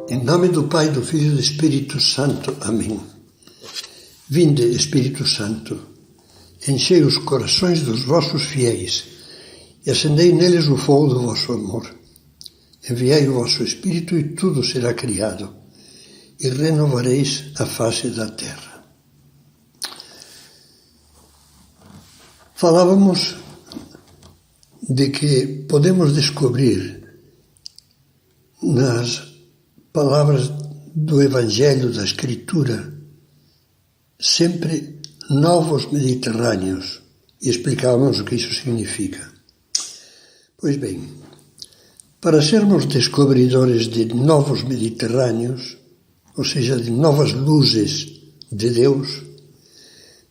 Em nome do Pai, do Filho e do Espírito Santo. Amém. Vinde, Espírito Santo, enchei os corações dos vossos fiéis e acendei neles o fogo do vosso amor. Enviai o vosso Espírito e tudo será criado, e renovareis a face da terra. Falávamos de que podemos descobrir nas palavras do Evangelho, da Escritura, sempre novos Mediterrâneos, e explicávamos o que isso significa. Pois bem, para sermos descobridores de novos Mediterrâneos, ou seja, de novas luzes de Deus,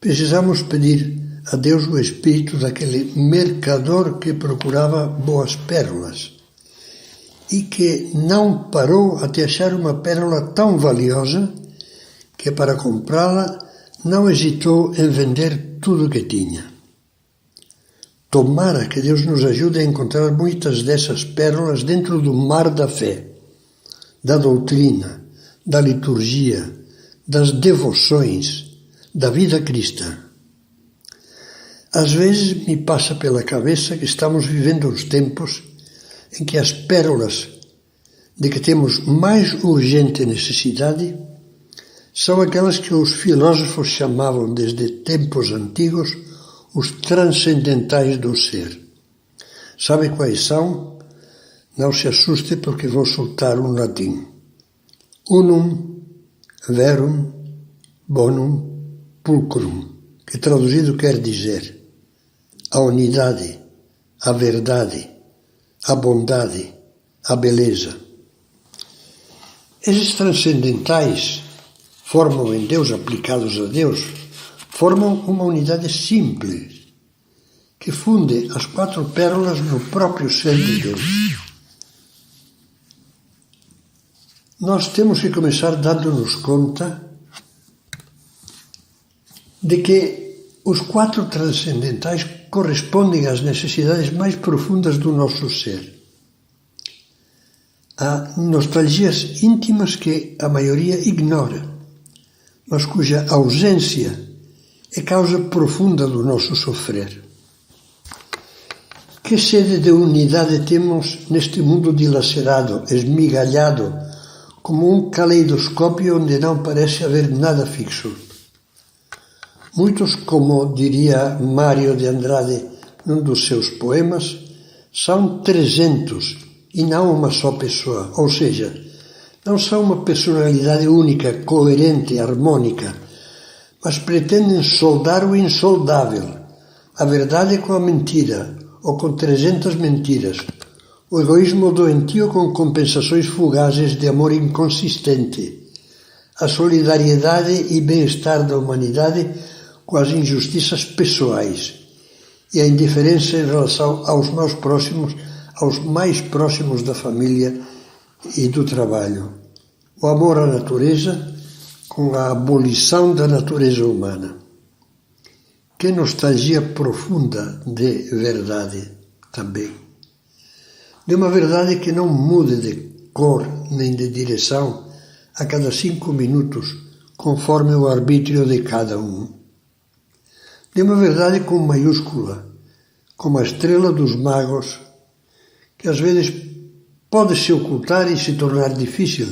precisamos pedir a Deus o espírito daquele mercador que procurava boas pérolas e que não parou até achar uma pérola tão valiosa que, para comprá-la, não hesitou em vender tudo o que tinha. Tomara que Deus nos ajude a encontrar muitas dessas pérolas dentro do mar da fé, da doutrina, da liturgia, das devoções, da vida cristã. Às vezes me passa pela cabeça que estamos vivendo uns tempos em que as pérolas de que temos mais urgente necessidade são aquelas que os filósofos chamavam desde tempos antigos os transcendentais do ser. Sabe quais são? Não se assuste porque vou soltar um latim. Unum, verum, bonum, pulcrum, que traduzido quer dizer a unidade, a verdade, a bondade, a beleza. Esses transcendentais formam em Deus, aplicados a Deus, formam uma unidade simples, que funde as quatro pérolas no próprio ser de Deus. Nós temos que começar dando-nos conta de que os quatro transcendentais correspondem às necessidades mais profundas do nosso ser. Há nostalgias íntimas que a maioria ignora, mas cuja ausência é causa profunda do nosso sofrer. Que sede de unidade temos neste mundo dilacerado, esmigalhado, como um caleidoscópio onde não parece haver nada fixo. Muitos, como diria Mário de Andrade num dos seus poemas, são 300 e não uma só pessoa, ou seja, não são uma personalidade única, coerente, harmônica, mas pretendem soldar o insoldável, a verdade com a mentira, ou com 300 mentiras, o egoísmo doentio com compensações fugazes de amor inconsistente, a solidariedade e bem-estar da humanidade com as injustiças pessoais e a indiferença em relação aos mais próximos da família e do trabalho. O amor à natureza com a abolição da natureza humana. Que nostalgia profunda de verdade também. De uma verdade que não mude de cor nem de direção a cada 5 minutos, conforme o arbítrio de cada um. De uma verdade com maiúscula, como a estrela dos magos, que às vezes pode se ocultar e se tornar difícil,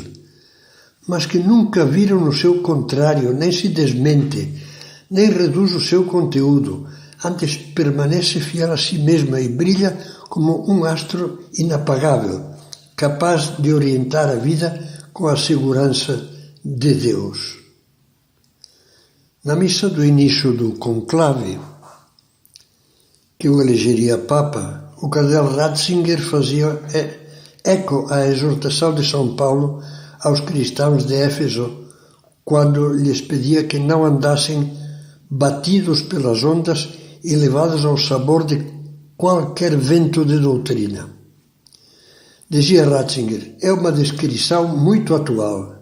mas que nunca viram no seu contrário, nem se desmente, nem reduz o seu conteúdo, antes permanece fiel a si mesma e brilha como um astro inapagável, capaz de orientar a vida com a segurança de Deus. Na missa do início do conclave, que o elegeria Papa, o cardeal Ratzinger fazia eco à exortação de São Paulo aos cristãos de Éfeso, quando lhes pedia que não andassem batidos pelas ondas e levados ao sabor de qualquer vento de doutrina. Dizia Ratzinger, é uma descrição muito atual.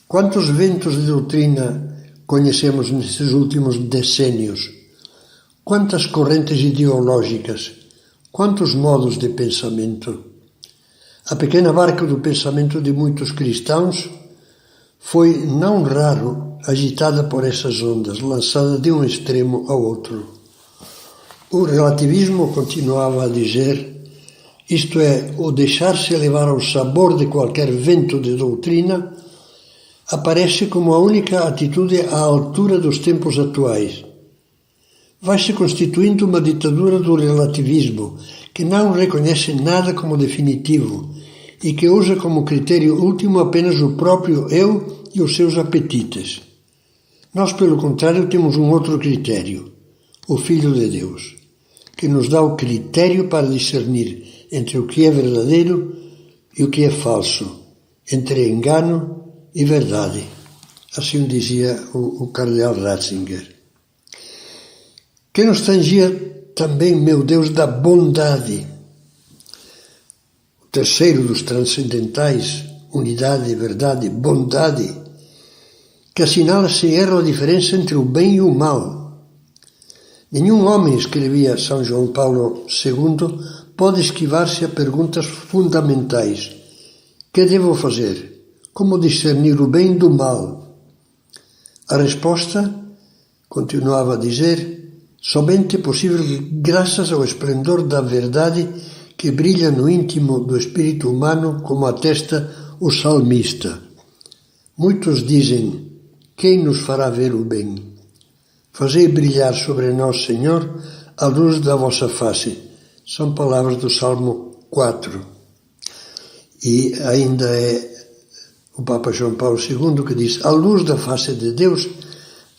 Quantos ventos de doutrina conhecemos nesses últimos decênios? Quantas correntes ideológicas? Quantos modos de pensamento? A pequena barca do pensamento de muitos cristãos foi, não raro, agitada por essas ondas, lançada de um extremo ao outro. O relativismo, continuava a dizer, isto é, o deixar-se levar ao sabor de qualquer vento de doutrina, aparece como a única atitude à altura dos tempos atuais. Vai-se constituindo uma ditadura do relativismo, que não reconhece nada como definitivo e que usa como critério último apenas o próprio eu e os seus apetites. Nós, pelo contrário, temos um outro critério, o Filho de Deus, que nos dá o critério para discernir entre o que é verdadeiro e o que é falso, entre engano e verdade. Assim dizia o cardeal Ratzinger. Que nos tangia também, meu Deus, da bondade. O terceiro dos transcendentais, unidade, verdade, bondade, que assinala sem erro a diferença entre o bem e o mal. Nenhum homem, escrevia São João Paulo II, pode esquivar-se a perguntas fundamentais. Que devo fazer? Como discernir o bem do mal? A resposta, continuava a dizer, somente é possível graças ao esplendor da verdade que brilha no íntimo do espírito humano, como atesta o salmista. Muitos dizem, quem nos fará ver o bem? Fazei brilhar sobre nós, Senhor, a luz da vossa face. São palavras do Salmo 4. E ainda é o Papa João Paulo II que diz, a luz da face de Deus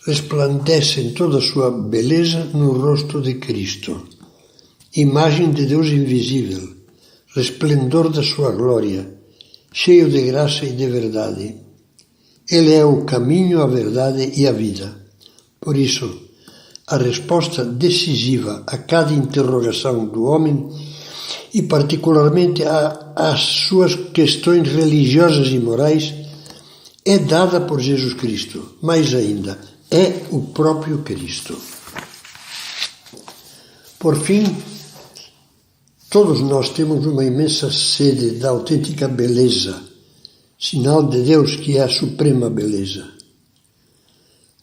resplandece em toda a sua beleza no rosto de Cristo. Imagem de Deus invisível, resplendor da sua glória, cheio de graça e de verdade. Ele é o caminho, a verdade e a vida. Por isso, a resposta decisiva a cada interrogação do homem, e particularmente às suas questões religiosas e morais, é dada por Jesus Cristo. Mais ainda, é o próprio Cristo. Por fim, todos nós temos uma imensa sede da autêntica beleza, sinal de Deus que é a suprema beleza.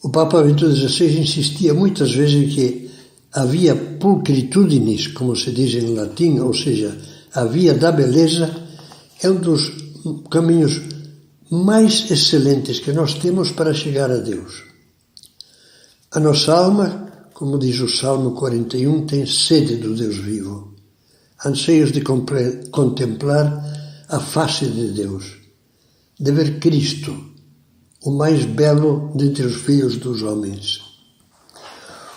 O Papa Bento XVI insistia muitas vezes em que a via pulchritudinis, como se diz em latim, ou seja, a via da beleza, é um dos caminhos mais excelentes que nós temos para chegar a Deus. A nossa alma, como diz o Salmo 41, tem sede do Deus vivo, anseios de contemplar a face de Deus, de ver Cristo, o mais belo dentre os filhos dos homens.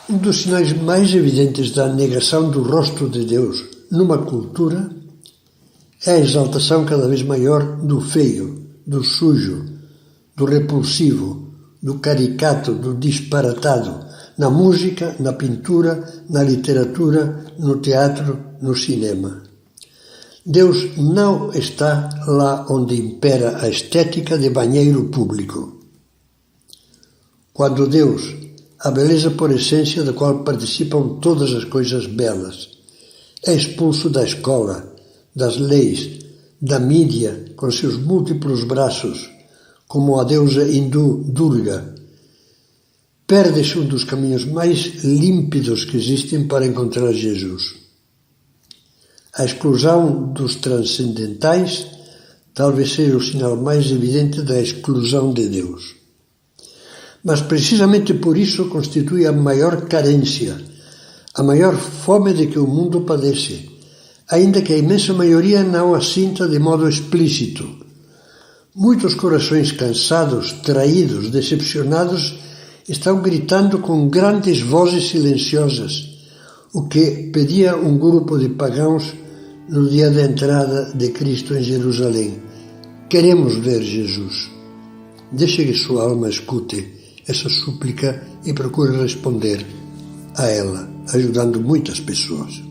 Um dos sinais mais evidentes da negação do rosto de Deus numa cultura é a exaltação cada vez maior do feio, do sujo, do repulsivo, do caricato, do disparatado, na música, na pintura, na literatura, no teatro, no cinema. Deus não está lá onde impera a estética de banheiro público. Quando Deus, a beleza por essência da qual participam todas as coisas belas, é expulso da escola, das leis, da mídia com seus múltiplos braços, como a deusa hindu Durga, perde-se um dos caminhos mais límpidos que existem para encontrar Jesus. A exclusão dos transcendentais talvez seja o sinal mais evidente da exclusão de Deus. Mas precisamente por isso constitui a maior carência, a maior fome de que o mundo padece, ainda que a imensa maioria não a sinta de modo explícito. Muitos corações cansados, traídos, decepcionados, estão gritando com grandes vozes silenciosas, o que pedia um grupo de pagãos no dia da entrada de Cristo em Jerusalém. Queremos ver Jesus. Deixe que sua alma escute essa súplica e procure responder a ela, ajudando muitas pessoas.